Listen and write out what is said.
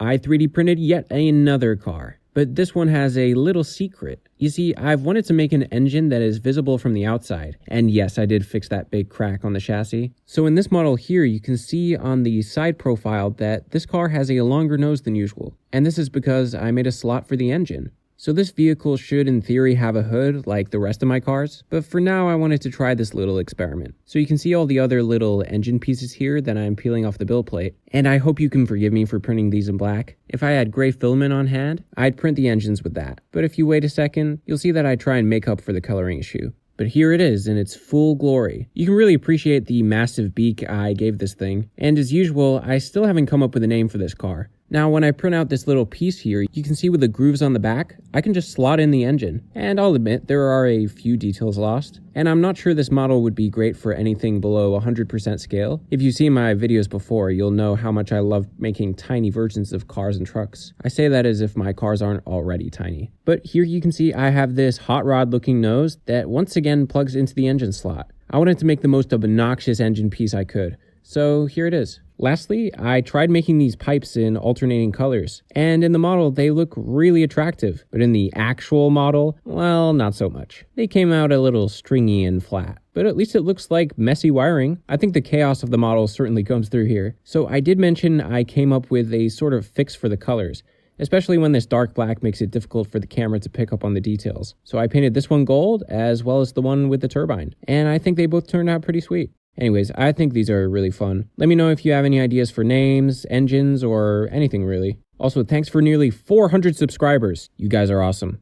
I 3D printed yet another car. But this one has a little secret. You see, I've wanted to make an engine that is visible from the outside. And yes, I did fix that big crack on the chassis. So in this model here, you can see on the side profile that this car has a longer nose than usual. And this is because I made a slot for the engine. So this vehicle should in theory have a hood like the rest of my cars, but for now I wanted to try this little experiment. So you can see all the other little engine pieces here that I'm peeling off the build plate, and I hope you can forgive me for printing these in black. If I had gray filament on hand, I'd print the engines with that, but if you wait a second, you'll see that I try and make up for the coloring issue. But here it is in its full glory. You can really appreciate the massive beak I gave this thing, and as usual, I still haven't come up with a name for this car. Now, when I print out this little piece here, you can see with the grooves on the back, I can just slot in the engine. And I'll admit, there are a few details lost. And I'm not sure this model would be great for anything below 100% scale. If you've seen my videos before, you'll know how much I love making tiny versions of cars and trucks. I say that as if my cars aren't already tiny. But here you can see I have this hot rod looking nose that once again plugs into the engine slot. I wanted to make the most obnoxious engine piece I could. So here it is. Lastly, I tried making these pipes in alternating colors, and in the model they look really attractive, but in the actual model, well, not so much. They came out a little stringy and flat, but at least it looks like messy wiring. I think the chaos of the model certainly comes through here. So I did mention I came up with a sort of fix for the colors, especially when this dark black makes it difficult for the camera to pick up on the details. So I painted this one gold as well as the one with the turbine, and I think they both turned out pretty sweet. Anyways, I think these are really fun. Let me know if you have any ideas for names, engines, or anything really. Also, thanks for nearly 400 subscribers. You guys are awesome.